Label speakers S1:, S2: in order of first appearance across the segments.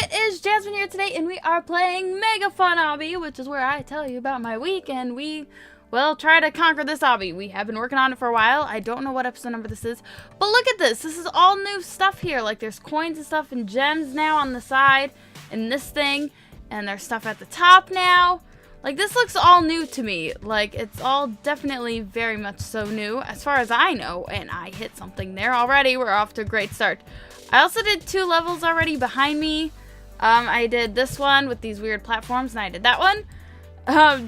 S1: it is Jasmine here today, and we are playing Mega Fun Obby, which is where I tell you about my week, and we will try to conquer this obby. We have been working on it for a while. I don't know what episode number this is, but look at this. This is all new stuff here. Like, there's coins and stuff and gems now on the side, and this thing, and there's stuff at the top now. Like, this looks all new to me. Like, it's all definitely very much so new, as far as I know, and I hit something there already. We're off to a great start. I also did 2 levels already behind me. I did this one with these weird platforms, and I did that one.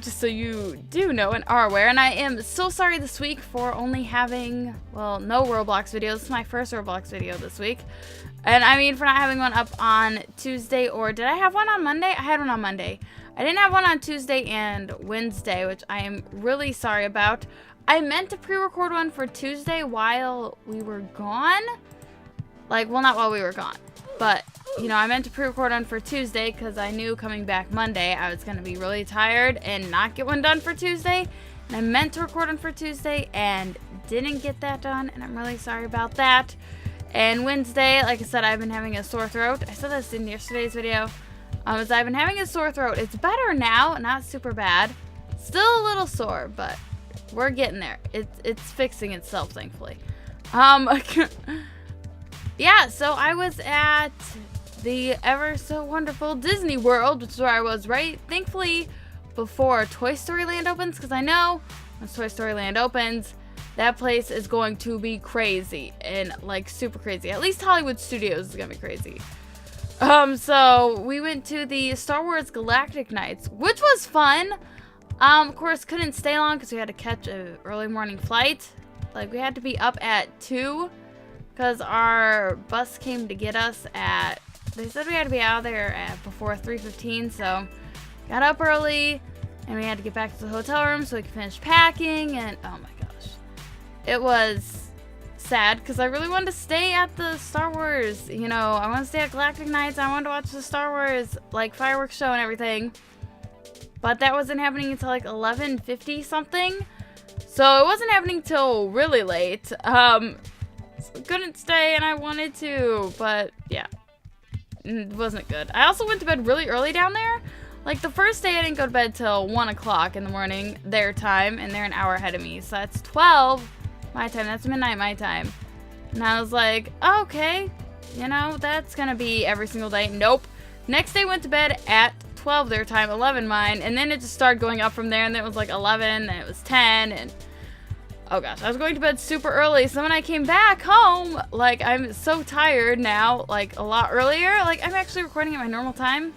S1: Just so you do know and are aware. And I am so sorry this week for only having, well, no Roblox videos. This is my first Roblox video this week. And I mean, for not having one up on Tuesday, or did I have one on Monday? I had one on Monday. I didn't have one on Tuesday and Wednesday, which I am really sorry about. I meant to pre-record one for Tuesday while we were gone. Like, well, not while we were gone, but, you know, I meant to pre-record one for Tuesday because I knew coming back Monday I was going to be really tired and not get one done for Tuesday. And I meant to record one for Tuesday and didn't get that done, and I'm really sorry about that. And Wednesday, like I said, I've been having a sore throat. I said this in yesterday's video. As I've been having a sore throat. It's better now, not super bad. Still a little sore, but we're getting there. It's fixing itself, thankfully. Yeah, so I was at the ever so wonderful Disney World, which is where I was right, thankfully, before Toy Story Land opens, because I know when Toy Story Land opens, that place is going to be crazy, and like super crazy. At least Hollywood Studios is gonna be crazy. So we went to the Star Wars Galactic nights, which was fun. Of course, couldn't stay long because we had to catch an early morning flight. Like, we had to be up at 2 because our bus came to get us at, they said we had to be out there at before 3:15, so got up early, and we had to get back to the hotel room so we could finish packing, and oh my gosh. It was sad because I really wanted to stay at the Star Wars, you know, I want to stay at Galactic Nights, I wanted to watch the Star Wars, like, fireworks show and everything, but that wasn't happening until like 11:50 something, so it wasn't happening till really late. So couldn't stay, and I wanted to, but yeah, it wasn't good. I also went to bed really early down there. Like, the first day I didn't go to bed till 1 o'clock in the morning, their time, and they're an hour ahead of me, so that's 12 my time, that's midnight my time. And I was like, oh, okay, you know, that's gonna be every single day. Nope. Next day went to bed at 12 their time, 11 mine, and then it just started going up from there, and then it was like 11, and it was 10, and oh gosh, I was going to bed super early, so when I came back home, like, I'm so tired now, like, a lot earlier. Like, I'm actually recording at my normal time,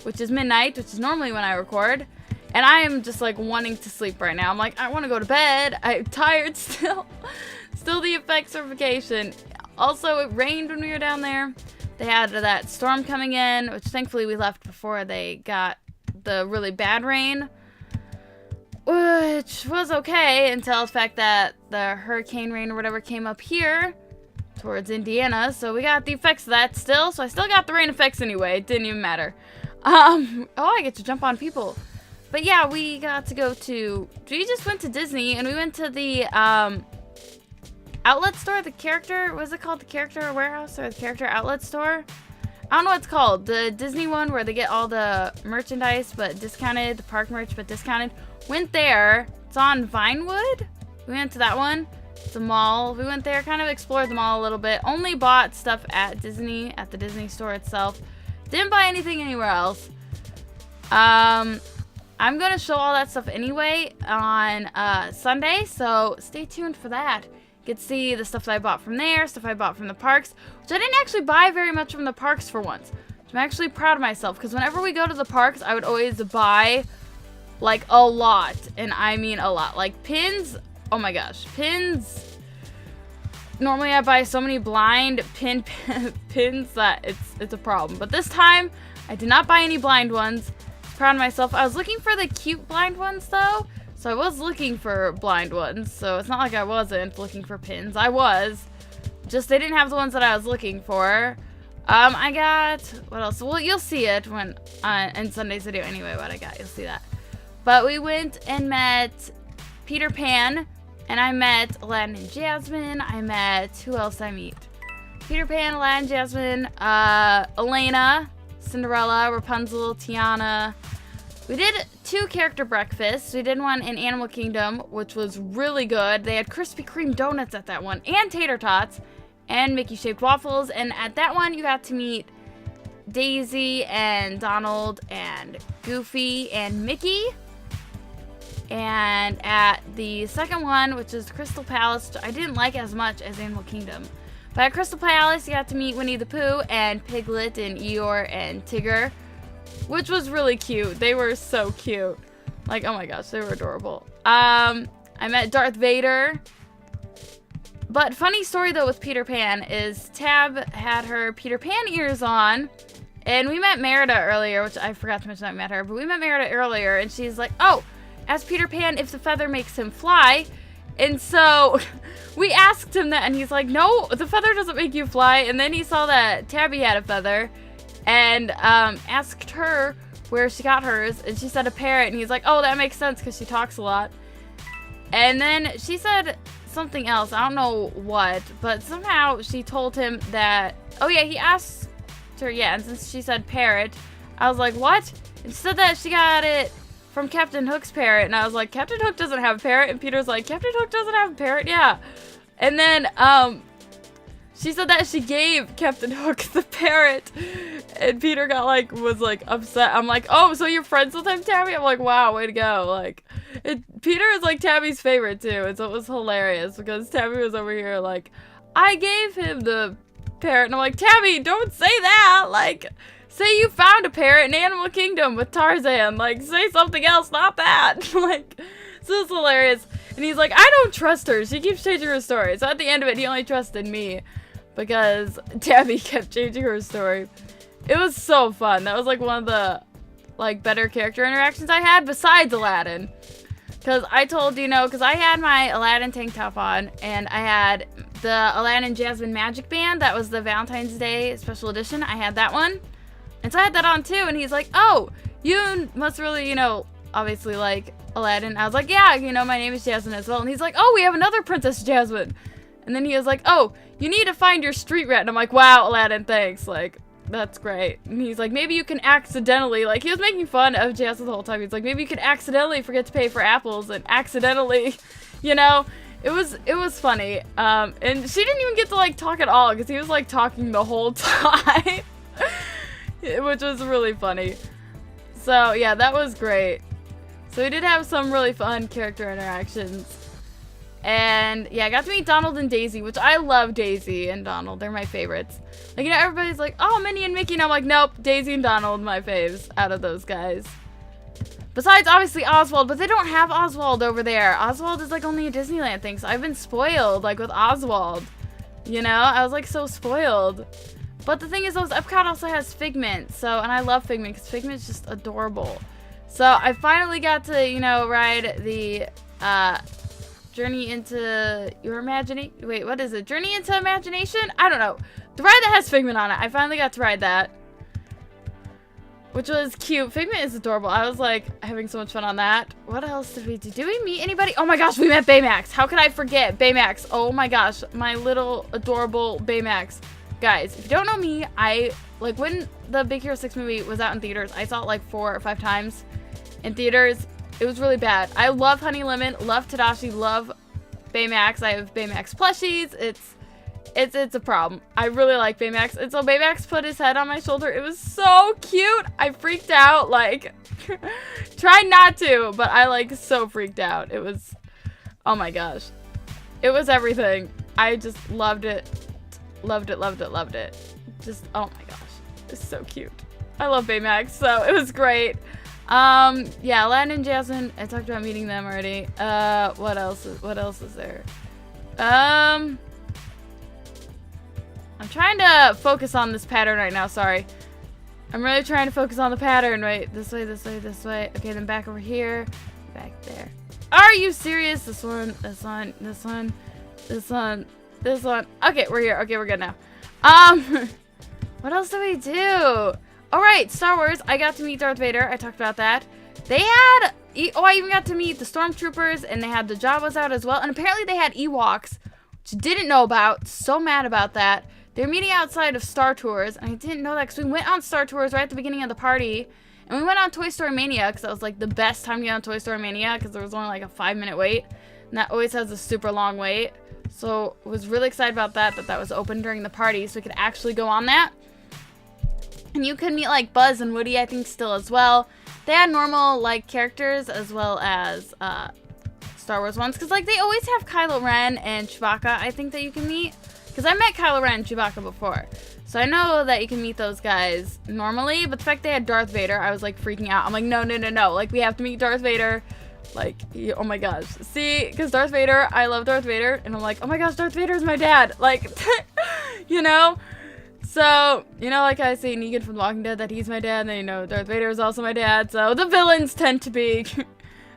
S1: which is midnight, which is normally when I record, and I am just, like, wanting to sleep right now. I'm like, I want to go to bed. I'm tired still. Still the effects of vacation. Also, it rained when we were down there. They had that storm coming in, which thankfully we left before they got the really bad rain, which was okay until the fact that the hurricane rain or whatever came up here towards Indiana, so we got the effects of that still, so I still got the rain effects anyway. It didn't even matter. Oh, I get to jump on people. But yeah, we got to go to, we just went to Disney, and we went to the outlet store, the character, was it called the character warehouse or the character outlet store? I don't know what it's called. The Disney one where they get all the merchandise but discounted, the park merch but discounted. Went there. It's on Vinewood. We went to that one. It's a mall. We went there, kind of explored the mall a little bit. Only bought stuff at Disney, at the Disney store itself. Didn't buy anything anywhere else. I'm going to show all that stuff anyway on Sunday, so stay tuned for that. You can see the stuff that I bought from there, stuff I bought from the parks, which I didn't actually buy very much from the parks for once. I'm actually proud of myself, because whenever we go to the parks, I would always buy, like, a lot, and I mean a lot. Like, pins, oh my gosh, pins. Normally I buy so many blind pins that it's a problem. But this time, I did not buy any blind ones. Proud of myself. I was looking for the cute blind ones, though. So I was looking for blind ones, so it's not like I wasn't looking for pins. I was. Just they didn't have the ones that I was looking for. I got, what else? Well, you'll see it when in Sunday's video anyway, what I got. You'll see that. But we went and met Peter Pan, and I met Aladdin and Jasmine. I met, who else I meet? Peter Pan, Aladdin, Jasmine, Elena, Cinderella, Rapunzel, Tiana. We did 2 character breakfasts. We did one in Animal Kingdom, which was really good. They had Krispy Kreme donuts at that one, and tater tots, and Mickey-shaped waffles. And at that one, you got to meet Daisy and Donald and Goofy and Mickey. And at the second one, which is Crystal Palace, I didn't like as much as Animal Kingdom. But at Crystal Palace, you got to meet Winnie the Pooh and Piglet and Eeyore and Tigger, which was really cute. They were so cute. Like, oh my gosh, they were adorable. I met Darth Vader. But funny story, though, with Peter Pan is Tab had her Peter Pan ears on. And we met Merida earlier, which I forgot to mention that I met her. But we met Merida earlier, and she's like, oh, ask Peter Pan if the feather makes him fly. And so we asked him that, and he's like, no, the feather doesn't make you fly. And then he saw that Tabby had a feather and asked her where she got hers. And she said a parrot. And he's like, oh, that makes sense because she talks a lot. And then she said something else. I don't know what. But somehow she told him that, oh, yeah, he asked her, yeah. And since she said parrot, I was like, what? And she said that she got it from Captain Hook's parrot, and I was like, Captain Hook doesn't have a parrot, and Peter's like, Captain Hook doesn't have a parrot, yeah. And then, she said that she gave Captain Hook the parrot, and Peter was upset. I'm like, oh, so you're friends with him, Tabby? I'm like, wow, way to go. Like, Peter is, like, Tabby's favorite, too, and so it was hilarious, because Tabby was over here, like, I gave him the parrot, and I'm like, Tabby, don't say that, like, say you found a parrot in Animal Kingdom with Tarzan. Like, say something else, not that. Like, so it's hilarious. And he's like, I don't trust her. She keeps changing her story. So at the end of it, he only trusted me because Tabby kept changing her story. It was so fun. That was, like, one of the, like, better character interactions I had besides Aladdin. Because I told, because I had my Aladdin tank top on, and I had the Aladdin Jasmine Magic Band. That was the Valentine's Day special edition. I had that one. And so I had that on too, and he's like, oh, you must really, obviously like Aladdin. I was like, yeah, my name is Jasmine as well. And he's like, oh, we have another Princess Jasmine. And then he was like, oh, you need to find your street rat. And I'm like, wow, Aladdin, thanks. Like, that's great. And he's like, maybe you can accidentally, like, he was making fun of Jasmine the whole time. He's like, maybe you could accidentally forget to pay for apples and accidentally, it was funny. And she didn't even get to, like, talk at all because he was, like, talking the whole time. Which was really funny. So, yeah, that was great. So we did have some really fun character interactions. And, yeah, I got to meet Donald and Daisy, which I love Daisy and Donald. They're my favorites. Like, everybody's like, oh, Minnie and Mickey. And I'm like, nope, Daisy and Donald, my faves out of those guys. Besides, obviously, Oswald. But they don't have Oswald over there. Oswald is, like, only a Disneyland thing. So I've been spoiled, like, with Oswald. I was, like, so spoiled. But the thing is, Epcot also has Figment, and I love Figment, because Figment's just adorable. So, I finally got to, ride the, Journey into Your Imagination. Wait, what is it? Journey into Imagination? I don't know. The ride that has Figment on it. I finally got to ride that. Which was cute. Figment is adorable. I was, like, having so much fun on that. What else did we do? Did we meet anybody? Oh my gosh, we met Baymax. How could I forget Baymax? Oh my gosh, my little adorable Baymax. Guys, if you don't know me, when the Big Hero 6 movie was out in theaters, I saw it like 4 or 5 times in theaters. It was really bad. I love Honey Lemon, love Tadashi, love Baymax. I have Baymax plushies. It's a problem. I really like Baymax. And so Baymax put his head on my shoulder. It was so cute. I freaked out, like, tried not to, but I, like, so freaked out. It was, oh my gosh. It was everything. I just loved it. Loved it, loved it, loved it. Just, oh my gosh. It's so cute. I love Baymax, so it was great. Yeah, Aladdin and Jasmine, I talked about meeting them already. What else is there? I'm trying to focus on this pattern right now, sorry. I'm really trying to focus on the pattern. Wait, this way, this way, this way. Okay, then back over here. Back there. Are you serious? This one, this one, this one, this one. This one. Okay, we're here. Okay, we're good now. What else do we do? Alright, Star Wars. I got to meet Darth Vader. I talked about that. They had... I even got to meet the Stormtroopers, and they had the Jawas out as well. And apparently they had Ewoks, which I didn't know about. So mad about that. They were meeting outside of Star Tours, and I didn't know that because we went on Star Tours right at the beginning of the party. And we went on Toy Story Mania because that was like the best time to get on Toy Story Mania because there was only like a 5-minute wait. And that always has a super long wait. So I was really excited about that was open during the party so we could actually go on that. And you could meet like Buzz and Woody, I think, still as well. They had normal like characters as well as Star Wars ones. Because like they always have Kylo Ren and Chewbacca, I think, that you can meet. Because I met Kylo Ren and Chewbacca before. So I know that you can meet those guys normally. But the fact they had Darth Vader, I was like freaking out. I'm like, no. Like we have to meet Darth Vader. Like, oh my gosh. See, because Darth Vader, I love Darth Vader. And I'm like, oh my gosh, Darth Vader is my dad. Like, you know? So, you know, like I say Negan from The Walking Dead, that he's my dad. And then, you know, Darth Vader is also my dad. So the villains tend to be.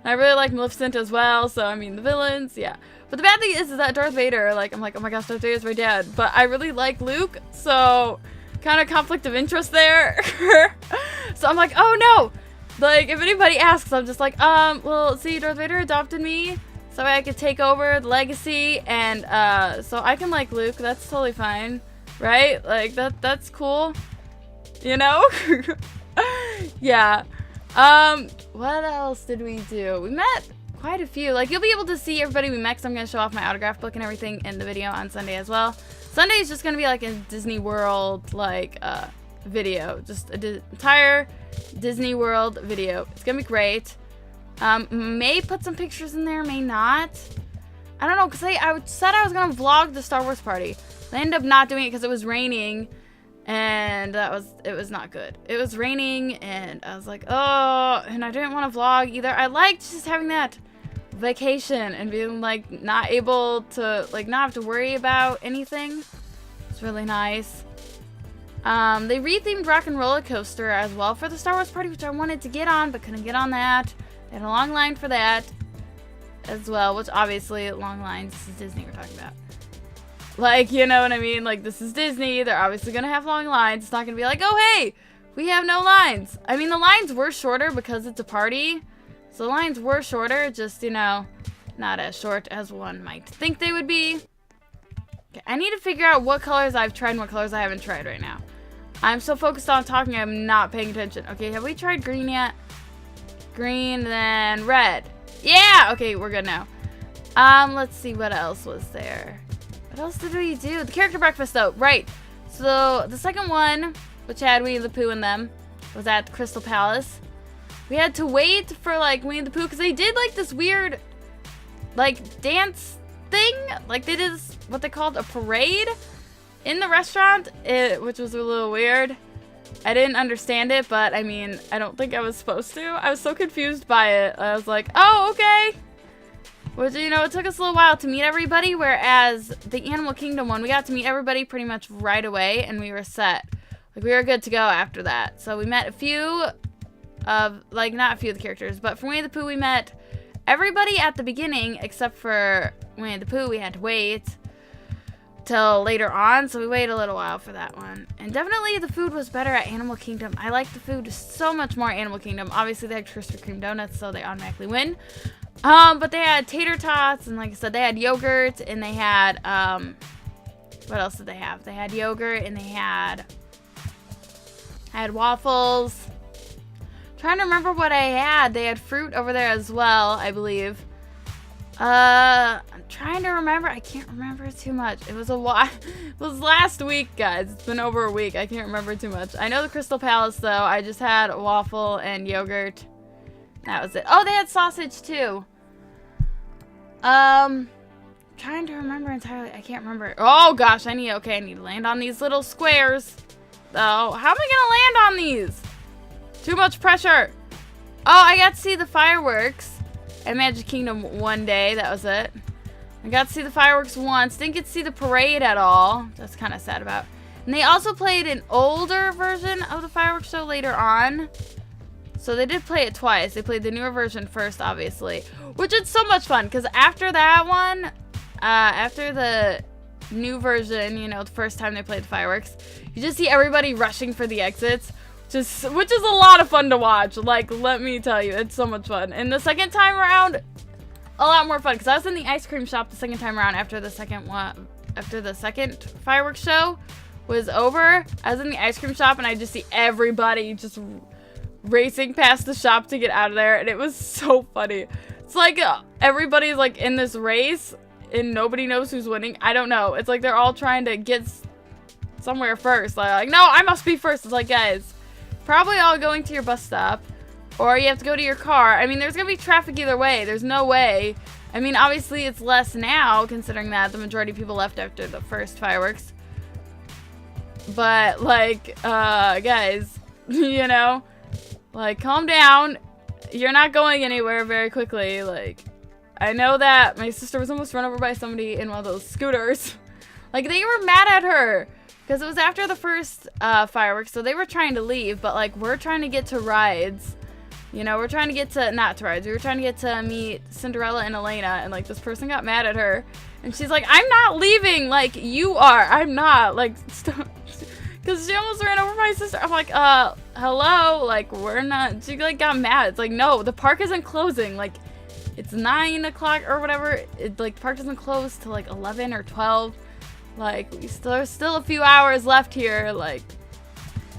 S1: I really like Maleficent as well. So, I mean, the villains, yeah. But the bad thing is that Darth Vader, like, I'm like, oh my gosh, Darth Vader's my dad. But I really like Luke. So, kind of conflict of interest there. So I'm like, oh no. Like, if anybody asks, I'm just like, well, see, Darth Vader adopted me so I could take over the legacy, and, so I can like Luke, that's totally fine, right? Like, that's cool, you know? Yeah. What else did we do? We met quite a few. Like, you'll be able to see everybody we met, because I'm going to show off my autograph book and everything in the video on Sunday as well. Sunday is just going to be, like, a Disney World, like, video. Just an entire Disney World video. It's gonna be great. May put some pictures in there, may not. I don't know, because I said I was gonna vlog the Star Wars party. I ended up not doing it because it was raining, and it was not good. It was raining, and I was like, oh, and I didn't want to vlog either. I liked just having that vacation and being like not able to like not have to worry about anything. It's really nice. They rethemed Rock and Roller Coaster as well for the Star Wars party, which I wanted to get on, but couldn't get on that. They had a long line for that as well, which obviously, long lines, this is Disney we're talking about. Like, you know what I mean? Like, this is Disney. They're obviously going to have long lines. It's not going to be like, oh, hey, we have no lines. I mean, the lines were shorter because it's a party. So the lines were shorter, just, you know, not as short as one might think they would be. Okay, I need to figure out what colors I've tried and what colors I haven't tried right now. I'm so focused on talking, I'm not paying attention. Okay, have we tried green yet? Green, then red. Yeah! Okay, we're good now. Let's see what else was there. What else did we do? The character breakfast, though. Right. So, the second one, which had Winnie the Pooh in them, was at the Crystal Palace. We had to wait for, like, Winnie the Pooh, because they did, like, this weird, like, dance thing. Like, they did this, what they called a parade in the restaurant, which was a little weird. I didn't understand it, but I mean, I don't think I was supposed to. I was so confused by it. I was like, oh, okay. Which, you know, it took us a little while to meet everybody, whereas the Animal Kingdom one, we got to meet everybody pretty much right away, and we were set. Like, we were good to go after that. So we met a few of, like, not a few of the characters, but for Winnie the Pooh, we met everybody at the beginning, except for Winnie the Pooh, we had to wait till later on, so we waited a little while for that one. And definitely the food was better at Animal Kingdom. I like the food so much more at Animal Kingdom. Obviously they had Krispy Kreme donuts, so they automatically win. But they had tater tots, and like I said, they had yogurt, and they had what else did they have? They had yogurt, and they had waffles. Trying to remember what I had. They had fruit over there as well, I believe. I'm trying to remember. I can't remember too much. It was a while. It was last week, guys. It's been over a week. I can't remember too much. I know the Crystal Palace, though. I just had a waffle and yogurt. That was it. Oh, they had sausage, too. Trying to remember entirely. I can't remember. Oh, gosh. I need to land on these little squares. Oh, how am I going to land on these? Too much pressure. Oh, I got to see the fireworks at Magic Kingdom one day. That was it. I got to see the fireworks once. Didn't get to see the parade at all. That's kind of sad about. And they also played an older version of the fireworks show later on. So they did play it twice. They played the newer version first, obviously. Which is so much fun. Because after that one, after the new version, you know, the first time they played the fireworks, you just see everybody rushing for the exits. Which is a lot of fun to watch. Like, let me tell you, it's so much fun. And the second time around, a lot more fun, because I was in the ice cream shop the second time around after the second fireworks show, was over, I was in the ice cream shop and I just see everybody just racing past the shop to get out of there, and it was so funny. It's like everybody's like in this race and nobody knows who's winning. I don't know. It's like they're all trying to get somewhere first. Like, no, I must be first. It's like, guys, probably all going to your bus stop, or you have to go to your car. I mean, there's gonna be traffic either way. There's no way. I mean, obviously it's less now, considering that the majority of people left after the first fireworks. But, like, guys, you know, like, calm down. You're not going anywhere very quickly. Like, I know that my sister was almost run over by somebody in one of those scooters. Like, they were mad at her because it was after the first fireworks, so they were trying to leave, but, like, we're trying to get to rides. You know, we're trying to get to, not to rides, we were trying to get to meet Cinderella and Elena, and, like, this person got mad at her, and she's like, I'm not leaving, like, you are, I'm not, like, stop, because she almost ran over my sister. I'm like, hello, like, we're not, she, like, got mad. It's like, no, the park isn't closing, like, it's 9 o'clock or whatever, like, the park doesn't close till, like, 11 or 12, like, there's still a few hours left here, like,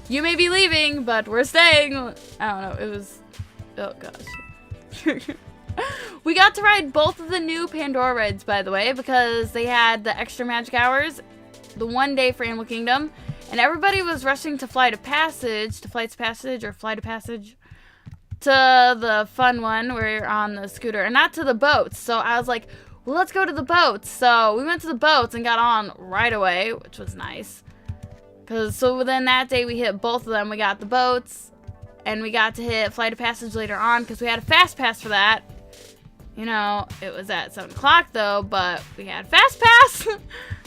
S1: you may be leaving, but we're staying. I don't know, it was... Oh, gosh. We got to ride both of the new Pandora rides, by the way, because they had the extra magic hours the one day for Animal Kingdom, and everybody was rushing to Flights of Passage, to the fun one where you're on the scooter, and not to the boats. So I was like, well, let's go to the boats. So we went to the boats and got on right away, which was nice. So then that day we hit both of them. We got the boats, and we got to hit Flight of Passage later on because we had a fast pass for that. You know, it was at 7 o'clock though, but we had fast pass.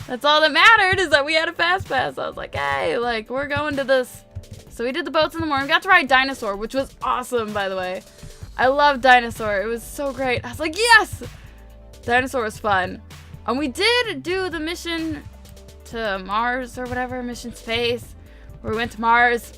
S1: That's all that mattered, is that we had a fast pass. I was like, hey, like, we're going to this. So we did the boats in the morning. We got to ride Dinosaur, which was awesome, by the way. I loved Dinosaur. It was so great. I was like, yes! Dinosaur was fun. And we did do the mission to Mars or whatever, Mission Space, where we went to Mars.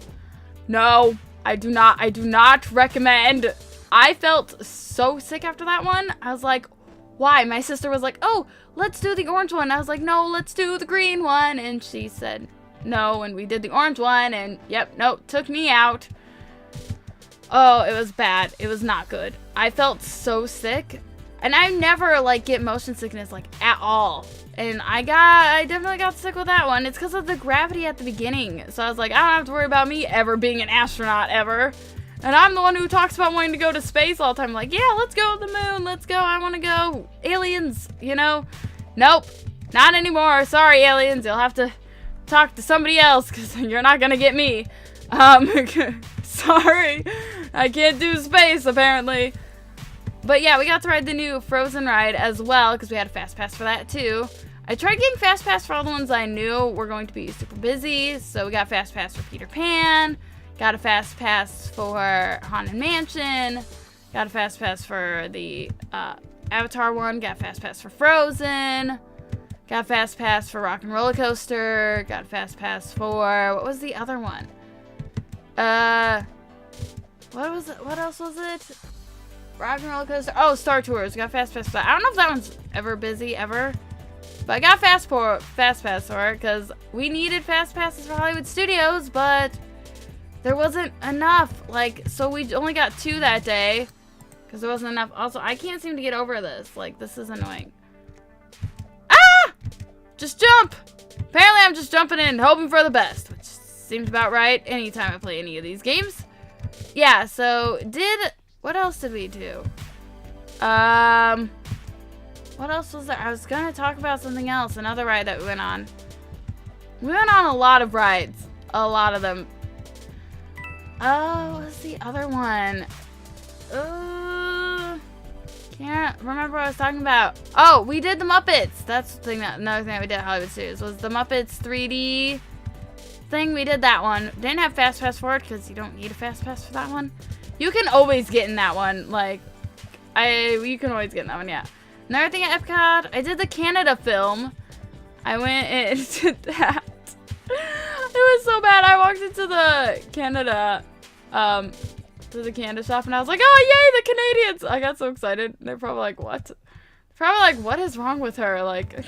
S1: No. I do not recommend. I felt so sick after that one. I was like, why? My sister was like, oh, let's do the orange one. I was like, no, let's do the green one. And she said no, and we did the orange one, and yep, nope, took me out. Oh, it was bad. It was not good. I felt so sick. And I never, like, get motion sickness, like, at all. And I definitely got sick with that one. It's because of the gravity at the beginning. So I was like, I don't have to worry about me ever being an astronaut ever. And I'm the one who talks about wanting to go to space all the time. Like, yeah, let's go to the moon. Let's go. I want to go. Aliens, you know? Nope. Not anymore. Sorry, aliens. You'll have to talk to somebody else because you're not going to get me. Sorry. I can't do space, apparently. But yeah, we got to ride the new Frozen ride as well because we had a fast pass for that too. I tried getting fast pass for all the ones I knew were going to be super busy. So we got fast pass for Peter Pan, got a fast pass for Haunted Mansion, got a fast pass for the Avatar one, got a fast pass for Frozen, got a fast pass for Rock and Roller Coaster, got a fast pass for, what was the other one? What else was it? Rock and Roller Coaster. Oh, Star Tours. Got fast pass for that. I don't know if that one's ever busy, ever. But I got fast pass for it because we needed fast passes for Hollywood Studios, but there wasn't enough. Like, so we only got 2 that day because there wasn't enough. Also, I can't seem to get over this. Like, this is annoying. Ah! Just jump! Apparently, I'm just jumping in, hoping for the best, which seems about right anytime I play any of these games. Yeah, so what else did we do? What else was there? I was gonna talk about something else, another ride that we went on. We went on a lot of rides. A lot of them. Oh, what's the other one? Can't remember what I was talking about. Oh, we did the Muppets. That's the thing another thing that we did at Hollywood Studios was the Muppets 3D thing. We did that one. Didn't have fast pass for it because you don't need a fast pass for that one. You can always get in that one. Like, you can always get in that one, yeah. Another thing at Epcot, I did the Canada film. I went and did that. It was so bad. I walked into the Canada, shop, and I was like, oh, yay, the Canadians. I got so excited. They're probably like, what? Probably like, what is wrong with her? Like,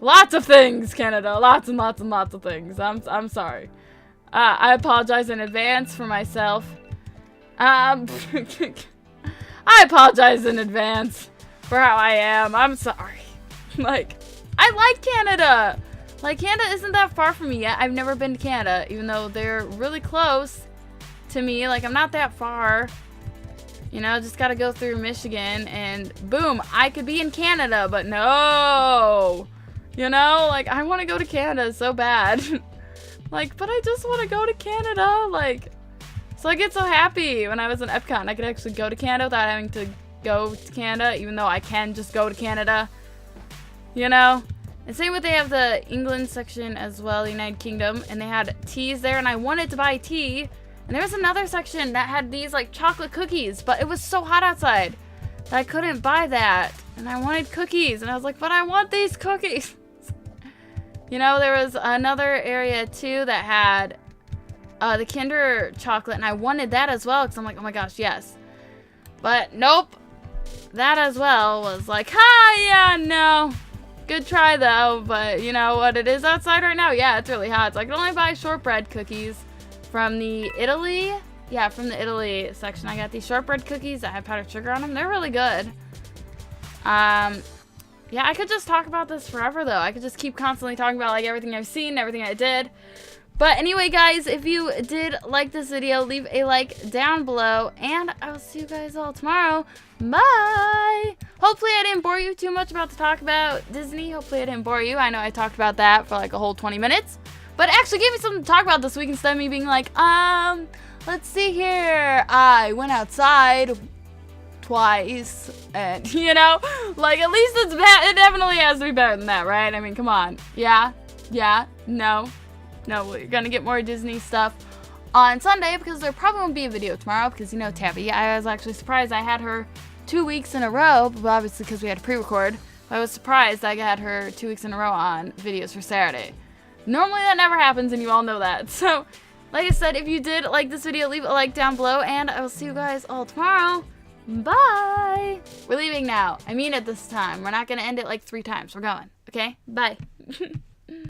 S1: Lots of things, Canada. Lots and lots and lots of things. I'm sorry. I apologize in advance for myself. I apologize in advance for how I am. I'm sorry. Like, I like Canada. Like, Canada isn't that far from me yet. I've never been to Canada, even though they're really close to me. Like, I'm not that far. You know, just gotta go through Michigan and boom, I could be in Canada, but no. You know, like, I want to go to Canada so bad. Like, but I just want to go to Canada. Like, so I get so happy when I was in Epcot. I could actually go to Canada without having to go to Canada, even though I can just go to Canada. You know? And same with, they have the England section as well, the United Kingdom, and they had teas there, and I wanted to buy tea. And there was another section that had these, like, chocolate cookies, but it was so hot outside that I couldn't buy that. And I wanted cookies, and I was like, but I want these cookies. You know, there was another area, too, that had the Kinder chocolate, and I wanted that as well, because I'm like, oh my gosh, yes. But, nope. That as well was like, yeah, no. Good try, though, but you know what it is outside right now? Yeah, it's really hot, so I can only buy shortbread cookies from the Italy. Yeah, from the Italy section. I got these shortbread cookies that have powdered sugar on them. They're really good. Yeah, I could just talk about this forever, though. I could just keep constantly talking about, like, everything I've seen, everything I did. But anyway, guys, if you did like this video, leave a like down below, and I will see you guys all tomorrow. Bye! Hopefully I didn't bore you too much about to talk about Disney. Hopefully I didn't bore you. I know I talked about that for like a whole 20 minutes. But actually gave me something to talk about this week instead of me being like, let's see here. I went outside twice, and, you know, like, at least it's it definitely has to be better than that, right? I mean, come on. Yeah, no, we're gonna get more Disney stuff on Sunday, because there probably won't be a video tomorrow, because, you know, Tabby, I was actually surprised I had her 2 weeks in a row, but obviously because we had to pre-record. I was surprised I had her 2 weeks in a row on videos for Saturday. Normally that never happens, and you all know that. So, like I said, if you did like this video, leave a like down below, and I will see you guys all tomorrow. Bye! We're leaving now. I mean it this time. We're not going to end it like 3 times. We're going. Okay? Bye.